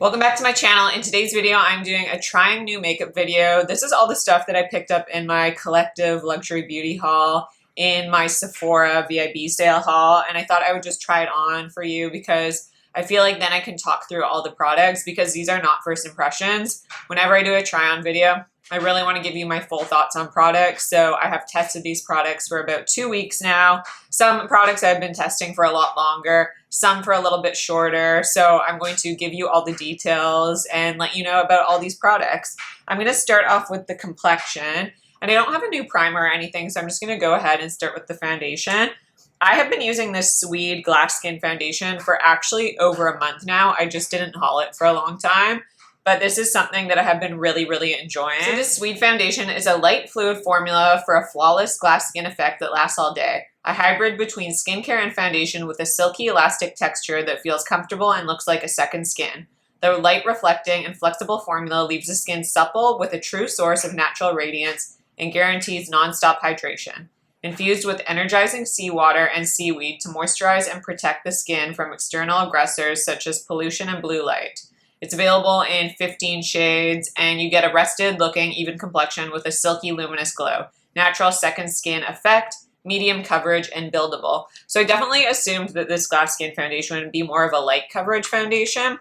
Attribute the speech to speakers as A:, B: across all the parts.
A: Welcome back to my channel. In today's video, I'm doing a trying new makeup video. This is all the stuff that I picked up in my collective luxury beauty haul, in my Sephora VIB sale haul, and I thought I would just try it on for you because I feel like then I can talk through all the products because these are not first impressions. Whenever I do a try on video, I really want to give you my full thoughts on products. So I have tested these products for about 2 weeks now. Some products I've been testing for a lot longer, some for a little bit shorter. So I'm going to give you all the details and let you know about all these products. I'm going to start off with the complexion, and I don't have a new primer or anything, so I'm just going to go ahead and start with the foundation. I have been using this Sweed Glass Skin Foundation for actually over a month now. I just didn't haul it for a long time, but this is something that I have been really enjoying. So this Sweed foundation is a light fluid formula for a flawless glass skin effect that lasts all day. A hybrid between skincare and foundation with a silky elastic texture that feels comfortable and looks like a second skin. The light reflecting and flexible formula leaves the skin supple with a true source of natural radiance and guarantees non-stop hydration. Infused with energizing seawater and seaweed to moisturize and protect the skin from external aggressors such as pollution and blue light. It's available in 15 shades, and you get a rested looking even complexion with a silky luminous glow, natural second skin effect, medium coverage, and buildable. So I definitely assumed that this glass skin foundation would be more of a light coverage foundation,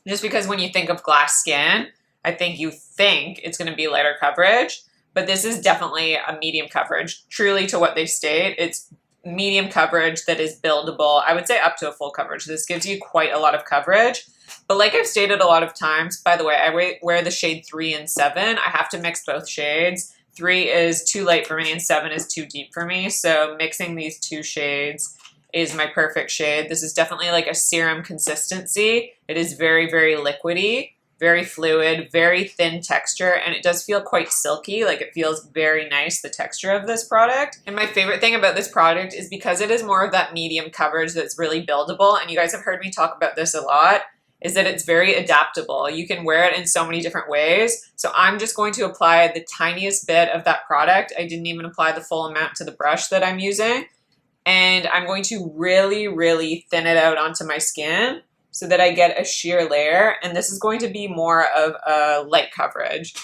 A: just because when you think of glass skin, I think you think it's going to be lighter coverage, but this is definitely a medium coverage. Truly to what they state, it's medium coverage that is buildable. I would say up to a full coverage. This gives you quite a lot of coverage. But like I've stated a lot of times, by the way, I wear the shade 3 and 7. I have to mix both shades. 3 is too light for me and 7 is too deep for me. So mixing these two shades is my perfect shade. This is definitely like a serum consistency. It is very liquidy, very fluid, very thin texture, and it does feel quite silky. Like it feels very nice, the texture of this product. And my favorite thing about this product is because it is more of that medium coverage that's really buildable, and you guys have heard me talk about this a lot, is that it's very adaptable. You can wear it in so many different ways. So I'm just going to apply the tiniest bit of that product. I didn't even apply the full amount to the brush that I'm using. And I'm going to really thin it out onto my skin so that I get a sheer layer. And this is going to be more of a light coverage.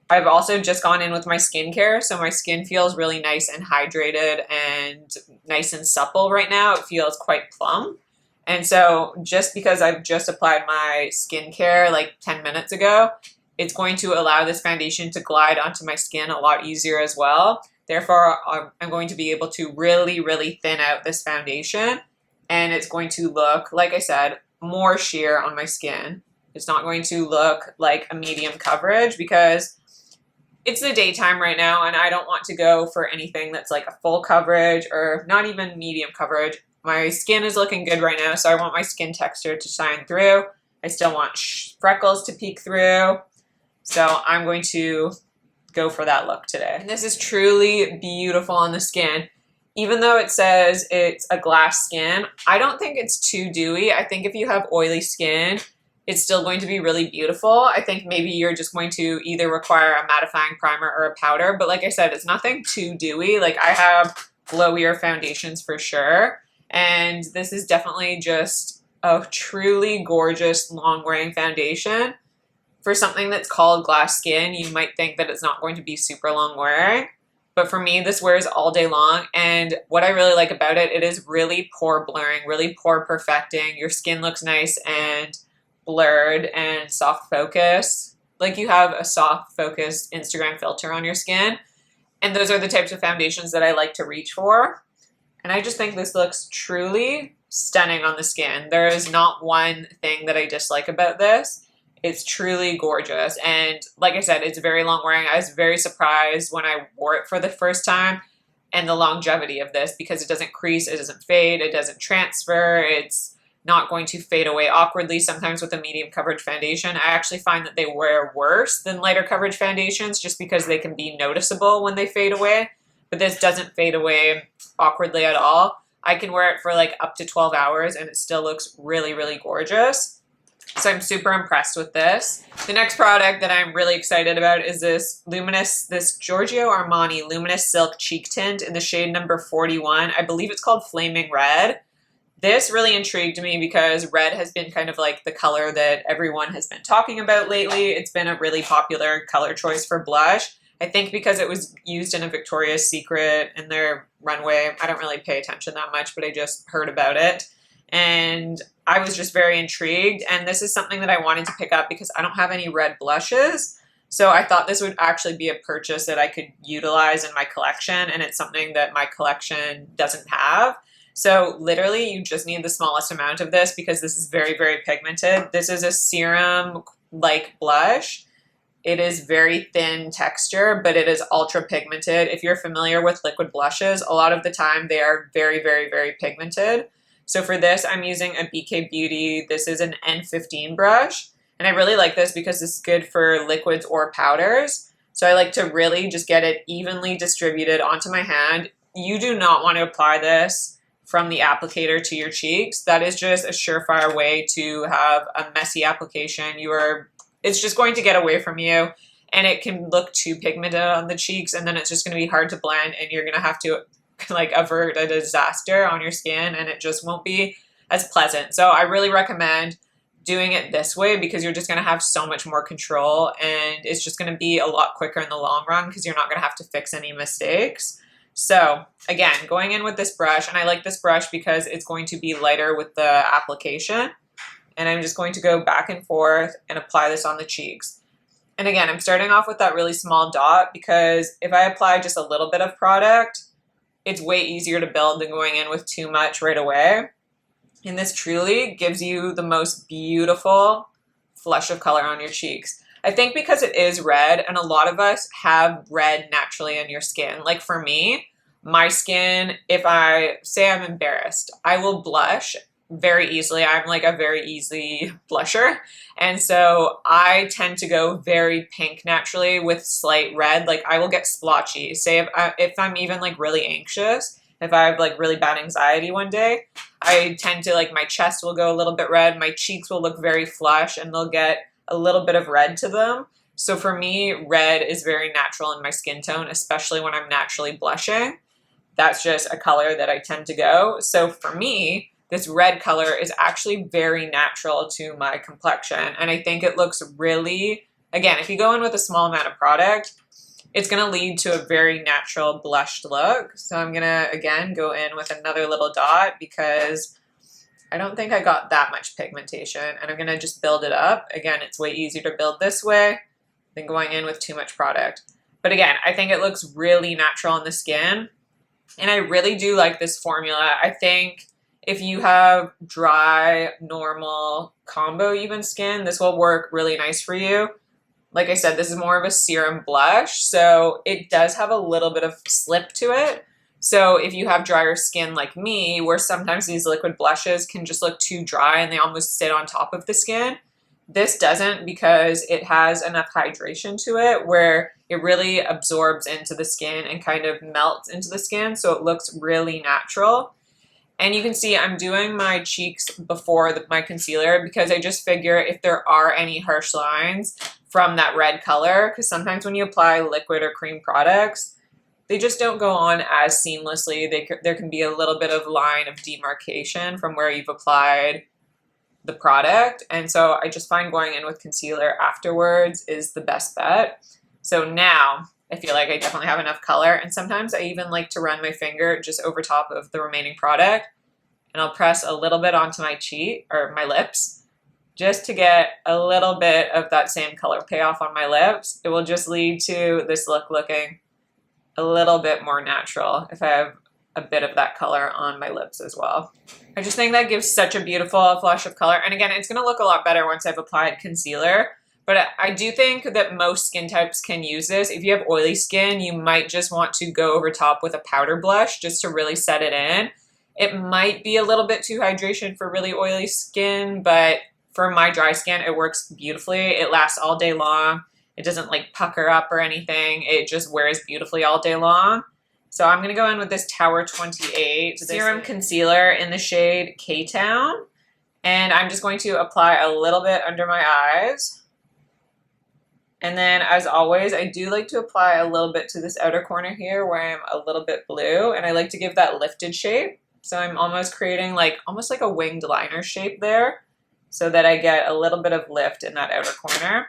A: I've also just gone in with my skincare, so my skin feels really nice and hydrated and nice and supple right now. It feels quite plump. And so just because I've just applied my skincare like 10 minutes ago, it's going to allow this foundation to glide onto my skin a lot easier as well. Therefore, I'm going to be able to really thin out this foundation, and it's going to look, like I said, more sheer on my skin. It's not going to look like a medium coverage because it's the daytime right now and I don't want to go for anything that's like a full coverage or not even medium coverage. My skin is looking good right now, so I want my skin texture to shine through. I still want freckles to peek through. So I'm going to go for that look today. And this is truly beautiful on the skin. Even though it says it's a glass skin, I don't think it's too dewy. I think if you have oily skin, it's still going to be really beautiful. I think maybe you're just going to either require a mattifying primer or a powder. But like I said, it's nothing too dewy. Like I have glowier foundations for sure. And this is definitely just a truly gorgeous long-wearing foundation. For something that's called glass skin, you might think that it's not going to be super long-wearing. But for me, this wears all day long. And what I really like about it, it is really pore blurring, really pore perfecting. Your skin looks nice and blurred and soft focus. Like you have a soft focus Instagram filter on your skin. And those are the types of foundations that I like to reach for. And I just think this looks truly stunning on the skin. There is not one thing that I dislike about this. It's truly gorgeous. And like I said, it's very long wearing. I was very surprised when I wore it for the first time and the longevity of this because it doesn't crease, it doesn't fade, it doesn't transfer. It's not going to fade away awkwardly. Sometimes with a medium coverage foundation, I actually find that they wear worse than lighter coverage foundations just because they can be noticeable when they fade away. But this doesn't fade away awkwardly at all. I can wear it for like up to 12 hours and it still looks really gorgeous. So I'm super impressed with this. The next product that I'm really excited about is this Luminous, this Giorgio Armani Luminous Silk Cheek Tint in the shade number 41. I believe it's called Flaming Red. This really intrigued me because red has been kind of like the color that everyone has been talking about lately. It's been a really popular color choice for blush. I think because it was used in a Victoria's Secret in their runway. I don't really pay attention that much, but I just heard about it. And I was just very intrigued. And this is something that I wanted to pick up because I don't have any red blushes. So I thought this would actually be a purchase that I could utilize in my collection. And it's something that my collection doesn't have. So literally you just need the smallest amount of this because this is very, very pigmented. This is a serum-like blush. It is very thin texture, but it is ultra pigmented. If you're familiar with liquid blushes, a lot of the time they are very, very, very pigmented. So for this, I'm using a BK Beauty. This is an N15 brush. And I really like this because it's good for liquids or powders. So I like to really just get it evenly distributed onto my hand. You do not want to apply this from the applicator to your cheeks. That is just a surefire way to have a messy application. It's just going to get away from you and it can look too pigmented on the cheeks and then it's just going to be hard to blend and you're going to have to like avert a disaster on your skin and it just won't be as pleasant. So I really recommend doing it this way because you're just going to have so much more control and it's just going to be a lot quicker in the long run because you're not going to have to fix any mistakes. So again, going in with this brush, and I like this brush because it's going to be lighter with the application. And I'm just going to go back and forth and apply this on the cheeks. And again, I'm starting off with that really small dot because if I apply just a little bit of product, it's way easier to build than going in with too much right away. And this truly gives you the most beautiful flush of color on your cheeks. I think because it is red, and a lot of us have red naturally in your skin. Like for me, my skin, if I say I'm embarrassed, I will blush very easily. I'm like a very easy blusher. And so I tend to go very pink naturally with slight red. Like I will get splotchy. Say if I'm even like really anxious, if I have like really bad anxiety one day, I tend to like my chest will go a little bit red. My cheeks will look very flush and they'll get a little bit of red to them. So for me, red is very natural in my skin tone, especially when I'm naturally blushing. That's just a color that I tend to go. So for me, this red color is actually very natural to my complexion. And I think it looks really, again, if you go in with a small amount of product, it's going to lead to a very natural blushed look. So I'm going to, again, go in with another little dot because I don't think I got that much pigmentation. And I'm going to just build it up. Again, it's way easier to build this way than going in with too much product. But again, I think it looks really natural on the skin. And I really do like this formula. I think if you have dry, normal, combo even skin, this will work really nice for you. Like I said, this is more of a serum blush, so it does have a little bit of slip to it. So if you have drier skin like me, where sometimes these liquid blushes can just look too dry and they almost sit on top of the skin, this doesn't because it has enough hydration to it where it really absorbs into the skin and kind of melts into the skin, so it looks really natural. And you can see I'm doing my cheeks before my concealer because I just figure if there are any harsh lines from that red color, because sometimes when you apply liquid or cream products, they just don't go on as seamlessly. There can be a little bit of line of demarcation from where you've applied the product. And so I just find going in with concealer afterwards is the best bet. So now I feel like I definitely have enough color. And sometimes I even like to run my finger just over top of the remaining product. And I'll press a little bit onto my cheek or my lips just to get a little bit of that same color payoff on my lips. It will just lead to this look looking a little bit more natural if I have a bit of that color on my lips as well. I just think that gives such a beautiful flush of color. And again, it's going to look a lot better once I've applied concealer. But I do think that most skin types can use this. If you have oily skin, you might just want to go over top with a powder blush just to really set it in. It might be a little bit too hydration for really oily skin, but for my dry skin, it works beautifully. It lasts all day long. It doesn't like pucker up or anything. It just wears beautifully all day long. So I'm going to go in with this Tower 28 Serum Concealer in the shade K-Town. And I'm just going to apply a little bit under my eyes. And then, as always, I do like to apply a little bit to this outer corner here where I'm a little bit blue. And I like to give that lifted shape. So I'm almost creating like almost like a winged liner shape there so that I get a little bit of lift in that outer corner.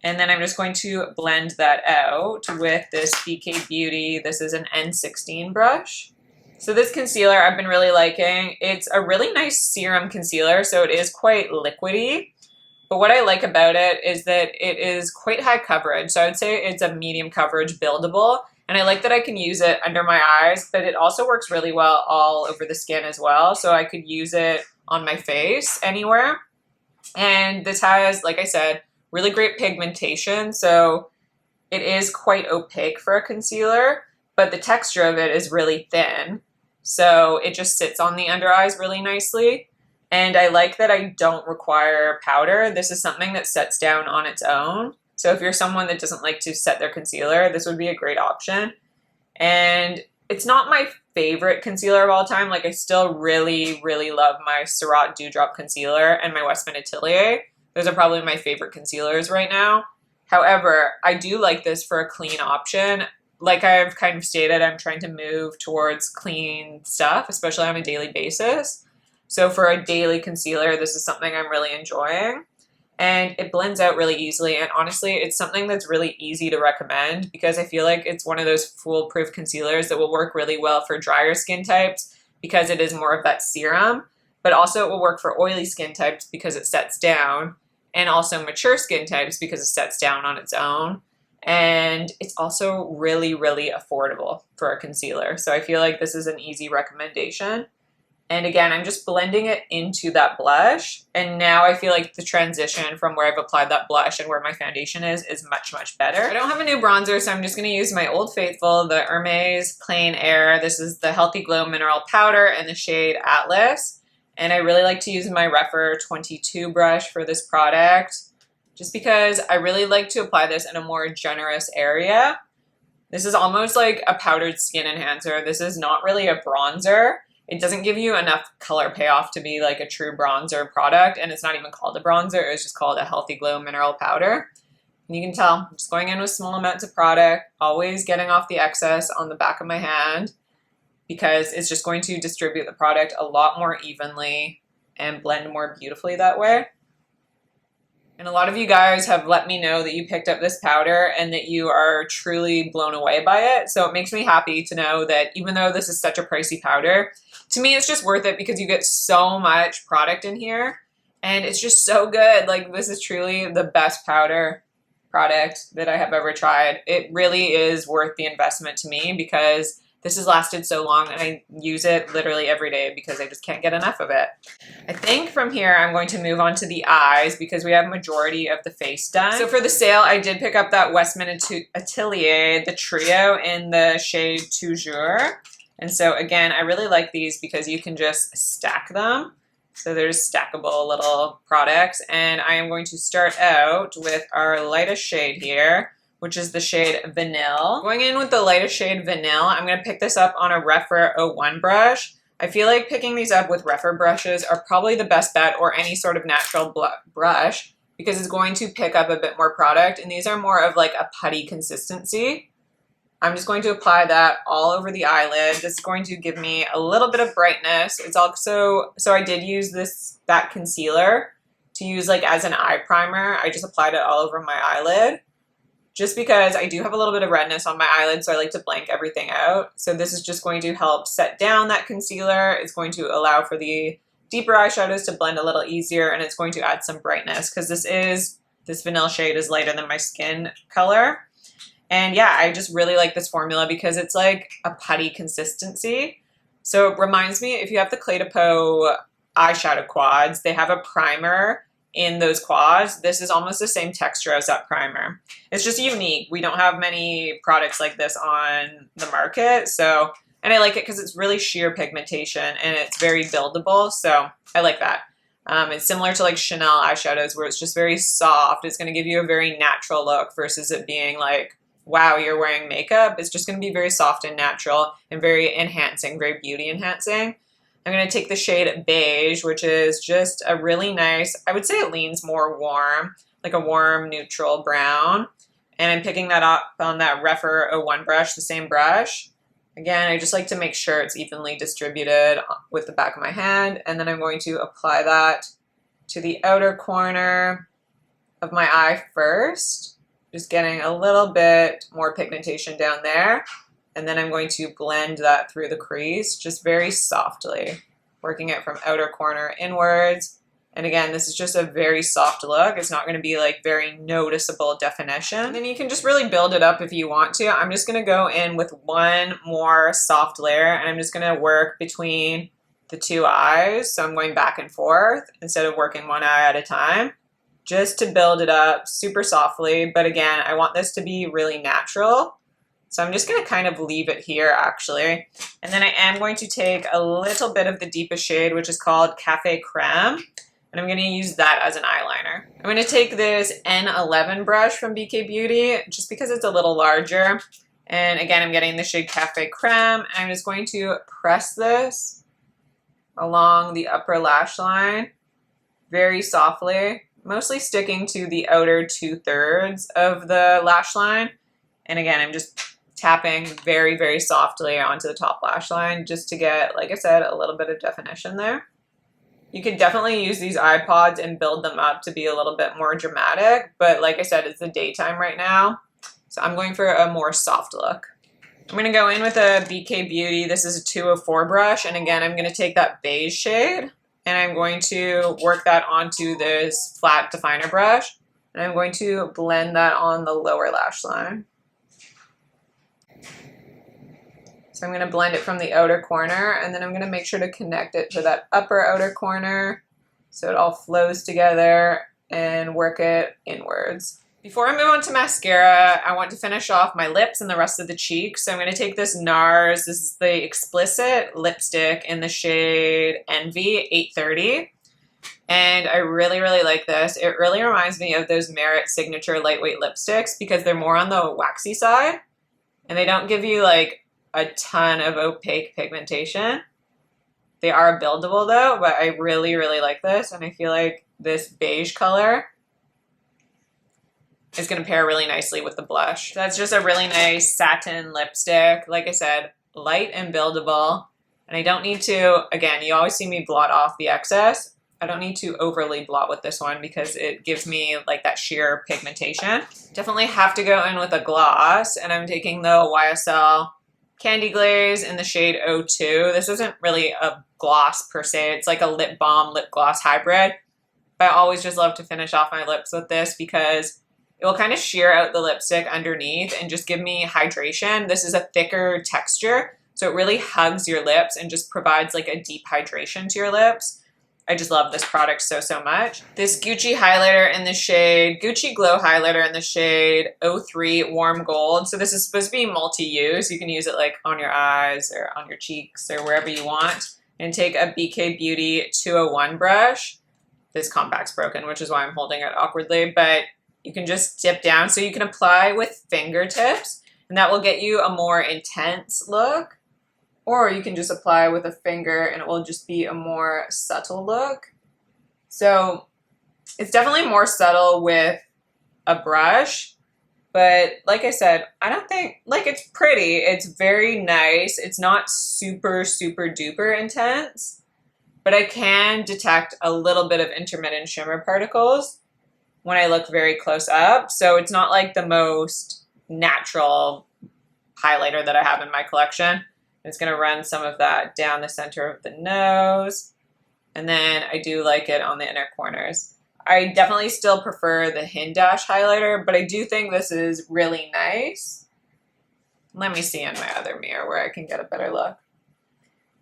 A: And then I'm just going to blend that out with this BK Beauty. This is an N16 brush. So this concealer I've been really liking. It's a really nice serum concealer, so it is quite liquidy. But what I like about it is that it is quite high coverage. So I would say it's a medium coverage buildable. And I like that I can use it under my eyes, but it also works really well all over the skin as well. So I could use it on my face anywhere. And this has, like I said, really great pigmentation. So it is quite opaque for a concealer, but the texture of it is really thin. So it just sits on the under eyes really nicely. And I like that I don't require powder. This is something that sets down on its own. So if you're someone that doesn't like to set their concealer, this would be a great option. And it's not my favorite concealer of all time. Like I still really, really love my Surratt Dewdrop Concealer and my Westman Atelier. Those are probably my favorite concealers right now. However, I do like this for a clean option. Like I've kind of stated, I'm trying to move towards clean stuff, especially on a daily basis. So for a daily concealer, this is something I'm really enjoying. And it blends out really easily. And honestly, it's something that's really easy to recommend because I feel like it's one of those foolproof concealers that will work really well for drier skin types because it is more of that serum. But also it will work for oily skin types because it sets down. And also mature skin types because it sets down on its own. And it's also really, really affordable for a concealer. So I feel like this is an easy recommendation. And again, I'm just blending it into that blush. And now I feel like the transition from where I've applied that blush and where my foundation is much, much better. I don't have a new bronzer, so I'm just going to use my Old Faithful, the Hermes Plain Air. This is the Healthy Glow Mineral Powder in the shade Atlas. And I really like to use my Rephr 22 brush for this product just because I really like to apply this in a more generous area. This is almost like a powdered skin enhancer. This is not really a bronzer. It doesn't give you enough color payoff to be like a true bronzer product, and it's not even called a bronzer. It's just called a Healthy Glow Mineral Powder. And you can tell, I'm just going in with small amounts of product, always getting off the excess on the back of my hand because it's just going to distribute the product a lot more evenly and blend more beautifully that way. And a lot of you guys have let me know that you picked up this powder and that you are truly blown away by it. So it makes me happy to know that even though this is such a pricey powder, to me it's just worth it because you get so much product in here and it's just so good. Like this is truly the best powder product that I have ever tried. It really is worth the investment to me because this has lasted so long and I use it literally every day because I just can't get enough of it. I think from here I'm going to move on to the eyes because we have majority of the face done. So for the sale, I did pick up that Westman Atelier, the trio in the shade Toujours. And so again, I really like these because you can just stack them. So there's stackable little products. And I am going to start out with our lightest shade here, which is the shade Vanille. Going in with the lightest shade Vanille, I'm going to pick this up on a Rephr 01 brush. I feel like picking these up with Rephr brushes are probably the best bet, or any sort of natural brush, because it's going to pick up a bit more product, and these are more of like a putty consistency. I'm just going to apply that all over the eyelid. This is going to give me a little bit of brightness. It's also, so I did use that concealer to use like as an eye primer. I just applied it all over my eyelid, just because I do have a little bit of redness on my eyelid, so I like to blank everything out. So this is just going to help set down that concealer. It's going to allow for the deeper eyeshadows to blend a little easier, and it's going to add some brightness because this Vanille shade is lighter than my skin color. And yeah, I just really like this formula because it's like a putty consistency. So it reminds me, if you have the Clé de Peau eyeshadow quads, they have a primer in those quads. This is almost the same texture as that primer. It's just unique. We don't have many products like this on the market. So, and I like it because it's really sheer pigmentation and it's very buildable. So I like that. It's similar to like Chanel eyeshadows where it's just very soft. It's going to give you a very natural look versus it being like, wow, you're wearing makeup. It's just going to be very soft and natural and very enhancing, very beauty enhancing. I'm going to take the shade Beige, which is just a really nice, I would say it leans more warm, like a warm neutral brown. And I'm picking that up on that Rephr 01 brush, the same brush. Again, I just like to make sure it's evenly distributed with the back of my hand, and then I'm going to apply that to the outer corner of my eye first, just getting a little bit more pigmentation down there, and then I'm going to blend that through the crease just very softly, working it from outer corner inwards. And again, this is just a very soft look. It's not going to be like very noticeable definition. And then you can just really build it up if you want to. I'm just going to go in with one more soft layer, and I'm just going to work between the two eyes. So I'm going back and forth instead of working one eye at a time, just to build it up super softly. But again, I want this to be really natural. So I'm just going to kind of leave it here actually. And then I am going to take a little bit of the deepest shade, which is called Cafe Creme. And I'm going to use that as an eyeliner. I'm going to take this N11 brush from BK Beauty just because it's a little larger. And again, I'm getting the shade Cafe Creme. And I'm just going to press this along the upper lash line very softly, mostly sticking to the outer 2/3 of the lash line. And again, I'm just tapping very, very softly onto the top lash line just to get, like I said, a little bit of definition there. You could definitely use these eye pods and build them up to be a little bit more dramatic, but like I said, it's the daytime right now, so I'm going for a more soft look. I'm going to go in with a BK Beauty. This is a 204 brush, and again, I'm going to take that beige shade, and I'm going to work that onto this flat definer brush, and I'm going to blend that on the lower lash line. So I'm going to blend it from the outer corner, and then I'm going to make sure to connect it to that upper outer corner so it all flows together, and work it inwards. Before I move on to mascara, I want to finish off my lips and the rest of the cheeks. So I'm going to take this NARS. This is the Explicit lipstick in the shade Envy 830. And I really, really like this. It really reminds me of those Merit Signature lightweight lipsticks because they're more on the waxy side. And they don't give you like a ton of opaque pigmentation. They are buildable though, but I really, really like this. And I feel like this beige color is going to pair really nicely with the blush. That's just a really nice satin lipstick. Like I said, light and buildable. And I don't need to, again, you always see me blot off the excess. I don't need to overly blot with this one because it gives me like that sheer pigmentation. Definitely have to go in with a gloss, and I'm taking the YSL Candy Glaze in the shade 02. This isn't really a gloss per se. It's like a lip balm, lip gloss hybrid. But I always just love to finish off my lips with this because it will kind of sheer out the lipstick underneath and just give me hydration. This is a thicker texture, so it really hugs your lips and just provides like a deep hydration to your lips. I just love this product so, so much. This Gucci highlighter in the shade, Gucci Glow highlighter in the shade 03 Warm Gold. So this is supposed to be multi-use. You can use it like on your eyes or on your cheeks or wherever you want. And take a BK Beauty 201 brush. This compact's broken, which is why I'm holding it awkwardly, but you can just dip down so you can apply with fingertips, and that will get you a more intense look. Or you can just apply with a finger and it will just be a more subtle look. So it's definitely more subtle with a brush, but like I said, I don't think, like, it's pretty. It's very nice. It's not super, super duper intense, but I can detect a little bit of intermittent shimmer particles when I look very close up. So it's not like the most natural highlighter that I have in my collection. I'm just going to run some of that down the center of the nose. And then I do like it on the inner corners. I definitely still prefer the Hindash highlighter, but I do think this is really nice. Let me see in my other mirror where I can get a better look.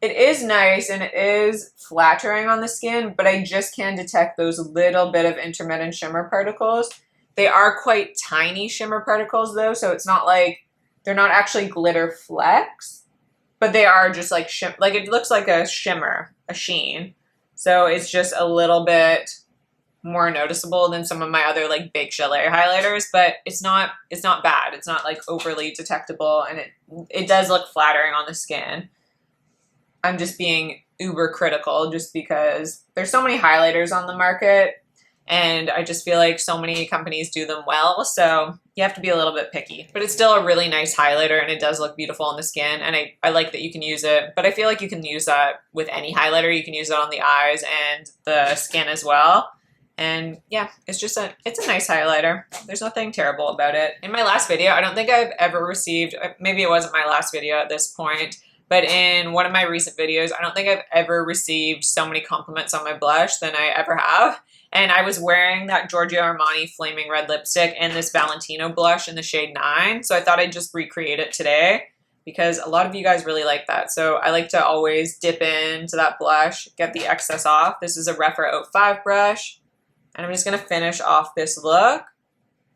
A: It is nice and it is flattering on the skin, but I just can detect those little bit of intermittent shimmer particles. They are quite tiny shimmer particles though, so it's not like, they're not actually glitter flecks. But they are just like, like it looks like a shimmer, a sheen. So it's just a little bit more noticeable than some of my other like big chalet highlighters, but it's not bad. It's not like overly detectable, and it does look flattering on the skin. I'm just being uber critical just because there's so many highlighters on the market, And I just feel like so many companies do them well, so you have to be a little bit picky. But it's still a really nice highlighter, and it does look beautiful on the skin, and I like that you can use it. But I feel like you can use that with any highlighter. You can use it on the eyes and the skin as well. And yeah, it's a nice highlighter. There's nothing terrible about it. In my last video, I don't think I've ever received, maybe it wasn't my last video at this point, but in one of my recent videos, I don't think I've ever received so many compliments on my blush than I ever have. And I was wearing that Giorgio Armani Flaming Red lipstick and this Valentino blush in the shade 9. So I thought I'd just recreate it today because a lot of you guys really like that. So I like to always dip into that blush, get the excess off. This is a Rephr 05 brush. And I'm just going to finish off this look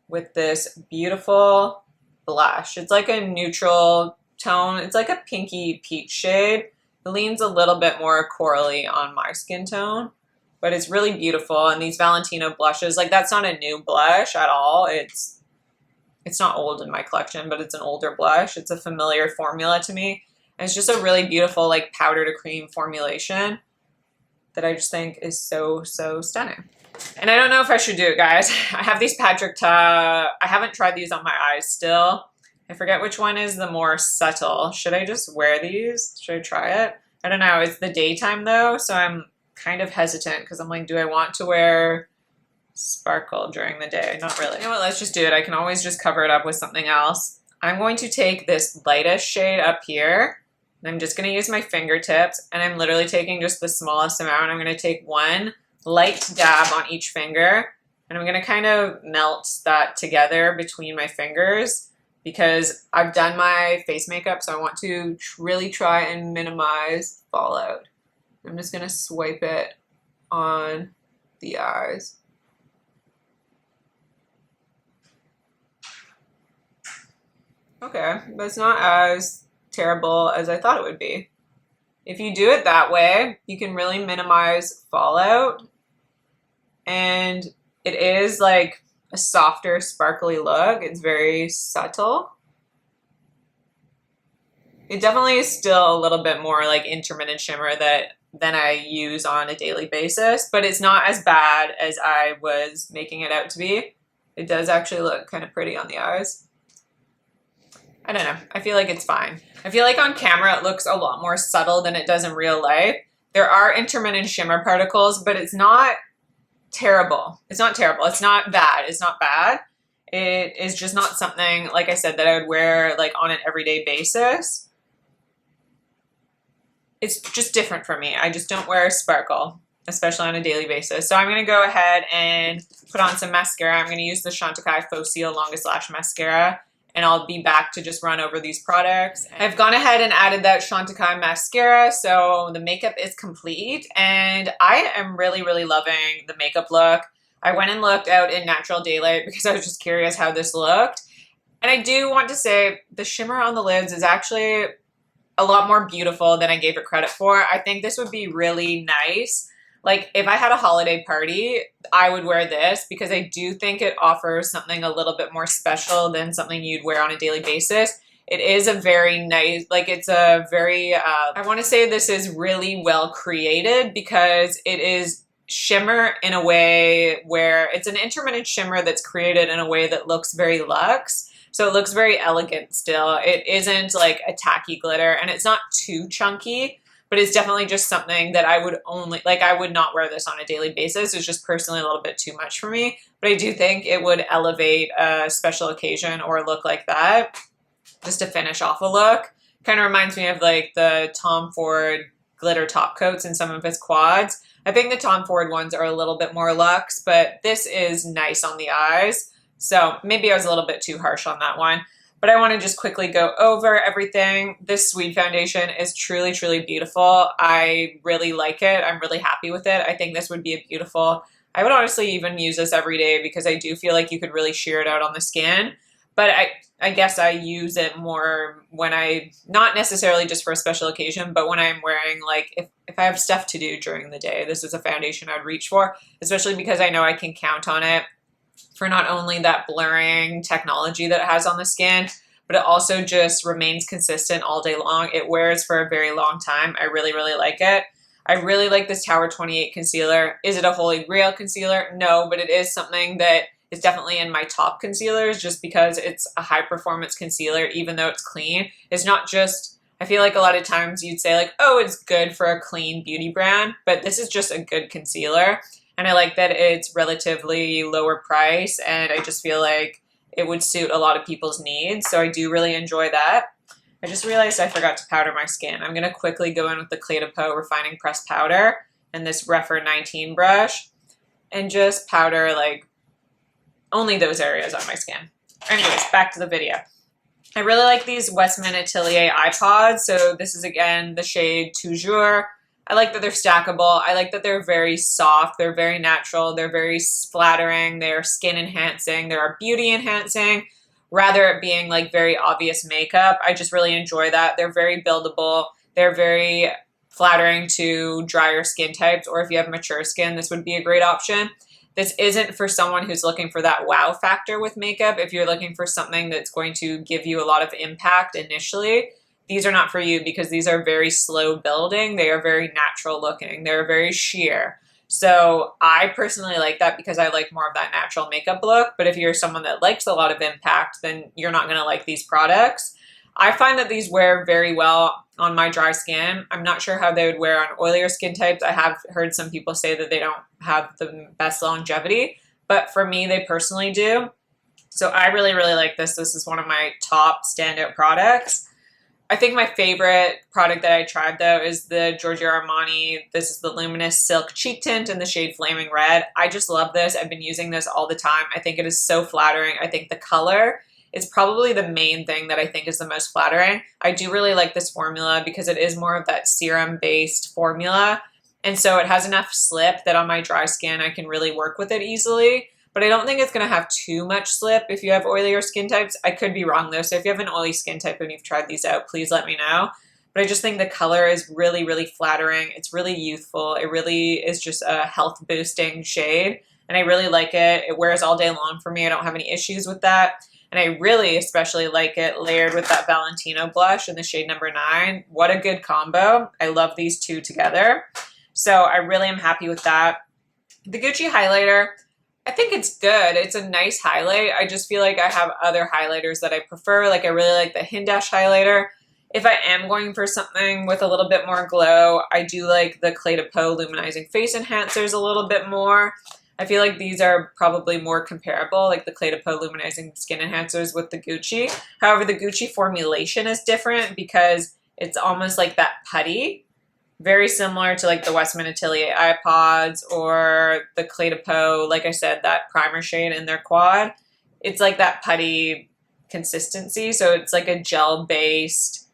A: with this beautiful blush. It's like a neutral tone. It's like a pinky peach shade. It leans a little bit more corally on my skin tone, but it's really beautiful. And these Valentino blushes, like that's not a new blush at all. It's not old in my collection, but it's an older blush. It's a familiar formula to me. And it's just a really beautiful like powder to cream formulation that I just think is so, so stunning. And I don't know if I should do it, guys. I have these Patrick Ta. I haven't tried these on my eyes still. I forget which one is the more subtle. Should I just wear these? Should I try it? I don't know. It's the daytime though, so I'm kind of hesitant because I'm like, do I want to wear sparkle during the day? Not really. You know what? Let's just do it. I can always just cover it up with something else. I'm going to take this lightest shade up here, and I'm just going to use my fingertips, and I'm literally taking just the smallest amount. I'm going to take one light dab on each finger, and I'm going to kind of melt that together between my fingers because I've done my face makeup, so I want to really try and minimize fallout. I'm just going to swipe it on the eyes. Okay, that's not as terrible as I thought it would be. If you do it that way, you can really minimize fallout. And it is like a softer, sparkly look. It's very subtle. It definitely is still a little bit more like intermittent shimmer than I use on a daily basis, but it's not as bad as I was making it out to be. It does actually look kind of pretty on the eyes. I don't know. I feel like it's fine. I feel like on camera it looks a lot more subtle than it does in real life. There are intermittent shimmer particles, but it's not terrible. It's not terrible. It's not bad. It's not bad. It is just not something, like I said, that I would wear like on an everyday basis. It's just different for me. I just don't wear sparkle, especially on a daily basis. So I'm going to go ahead and put on some mascara. I'm going to use the Chantecaille Faux Longest Lash Mascara, and I'll be back to just run over these products. I've gone ahead and added that Chantecaille mascara, so the makeup is complete, and I am really, really loving the makeup look. I went and looked out in natural daylight because I was just curious how this looked. And I do want to say the shimmer on the lids is actually a lot more beautiful than I gave it credit for. I think this would be really nice. Like if I had a holiday party, I would wear this because I do think it offers something a little bit more special than something you'd wear on a daily basis. It is a very nice, like it's a very, I want to say this is really well created because it is shimmer in a way where it's an intermittent shimmer that's created in a way that looks very luxe. So it looks very elegant still. It isn't like a tacky glitter and it's not too chunky, but it's definitely just something that I would only, like I would not wear this on a daily basis. It's just personally a little bit too much for me, but I do think it would elevate a special occasion or a look like that just to finish off a look. Kind of reminds me of like the Tom Ford glitter top coats in some of his quads. I think the Tom Ford ones are a little bit more luxe, but this is nice on the eyes. So maybe I was a little bit too harsh on that one. But I want to just quickly go over everything. This Sweed foundation is truly, truly beautiful. I really like it. I'm really happy with it. I think this would be a beautiful, I would honestly even use this every day because I do feel like you could really sheer it out on the skin. But I guess I use it more when not necessarily just for a special occasion, but when I'm wearing, like, if I have stuff to do during the day, this is a foundation I'd reach for, especially because I know I can count on it for not only that blurring technology that it has on the skin, but it also just remains consistent all day long. It wears for a very long time. I really, really like it. I really like this Tower 28 concealer. Is it a holy grail concealer? No, but it is something that is definitely in my top concealers just because it's a high performance concealer, even though it's clean. It's not just, I feel like a lot of times you'd say like, oh, it's good for a clean beauty brand, but this is just a good concealer. And I like that it's relatively lower price, and I just feel like it would suit a lot of people's needs. So I do really enjoy that. I just realized I forgot to powder my skin. I'm going to quickly go in with the Clé de Peau Refining Press Powder and this Refer 19 brush and just powder like only those areas on my skin. Anyways, back to the video. I really like these Westman Atelier eye pods. So this is again the shade Toujours. I like that they're stackable. I like that they're very soft. They're very natural. They're very flattering. They're skin enhancing. They're beauty enhancing. Rather it being like very obvious makeup. I just really enjoy that. They're very buildable. They're very flattering to drier skin types, or if you have mature skin, this would be a great option. This isn't for someone who's looking for that wow factor with makeup. If you're looking for something that's going to give you a lot of impact initially, these are not for you because these are very slow building. They are very natural looking. They're very sheer. So I personally like that because I like more of that natural makeup look. But if you're someone that likes a lot of impact, then you're not going to like these products. I find that these wear very well on my dry skin. I'm not sure how they would wear on oilier skin types. I have heard some people say that they don't have the best longevity, but for me, they personally do. So I really, really like this. This is one of my top standout products. I think my favorite product that I tried though is the Giorgio Armani. This is the Luminous Silk Cheek Tint in the shade Flaming Red. I just love this. I've been using this all the time. I think it is so flattering. I think the color is probably the main thing that I think is the most flattering. I do really like this formula because it is more of that serum based formula. And so it has enough slip that on my dry skin, I can really work with it easily. But I don't think it's going to have too much slip if you have oilier skin types. I could be wrong though. So if you have an oily skin type and you've tried these out, please let me know. But I just think the color is really, really flattering. It's really youthful. It really is just a health boosting shade. And I really like it. It wears all day long for me. I don't have any issues with that. And I really especially like it layered with that Valentino blush in the shade number 9. What a good combo. I love these two together. So I really am happy with that. The Gucci highlighter, I think it's good. It's a nice highlight. I just feel like I have other highlighters that I prefer. Like I really like the Hindash highlighter. If I am going for something with a little bit more glow, I do like the Clé de Peau Luminizing Face Enhancers a little bit more. I feel like these are probably more comparable, like the Clé de Peau Luminizing Skin Enhancers with the Gucci. However, the Gucci formulation is different because it's almost like that putty. Very similar to like the Westman Atelier eye pods or the Clé de Peau, like I said, that primer shade in their quad. It's like that putty consistency. So it's like a gel-based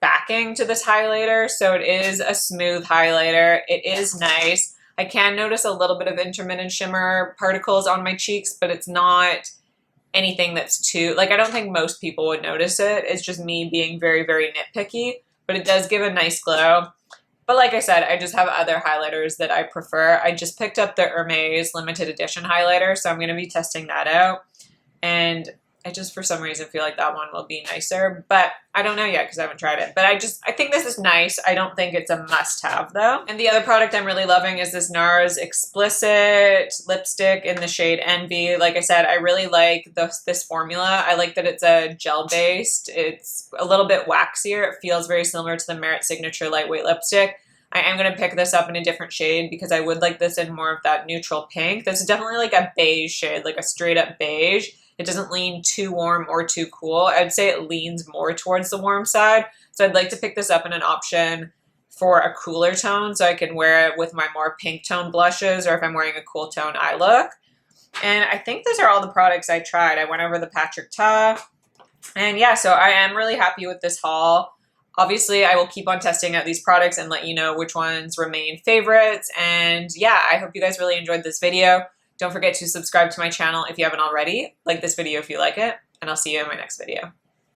A: backing to this highlighter. So it is a smooth highlighter. It is nice. I can notice a little bit of intermittent shimmer particles on my cheeks, but it's not anything that's too, like I don't think most people would notice it. It's just me being very, very nitpicky, but it does give a nice glow. But like I said, I just have other highlighters that I prefer. I just picked up the Hermes limited edition highlighter, so I'm going to be testing that out. And I just, for some reason, feel like that one will be nicer. But I don't know yet because I haven't tried it. But I think this is nice. I don't think it's a must-have, though. And the other product I'm really loving is this NARS Explicit lipstick in the shade Envy. Like I said, I really like this formula. I like that it's a gel-based. It's a little bit waxier. It feels very similar to the Merit Signature Lightweight Lipstick. I am going to pick this up in a different shade because I would like this in more of that neutral pink. This is definitely like a beige shade, like a straight-up beige. It doesn't lean too warm or too cool. I'd say it leans more towards the warm side. So I'd like to pick this up in an option for a cooler tone so I can wear it with my more pink tone blushes or if I'm wearing a cool tone eye look. And I think those are all the products I tried. I went over the Patrick Ta. And yeah, so I am really happy with this haul. Obviously, I will keep on testing out these products and let you know which ones remain favorites. And yeah, I hope you guys really enjoyed this video. Don't forget to subscribe to my channel if you haven't already. Like this video if you like it, and I'll see you in my next video.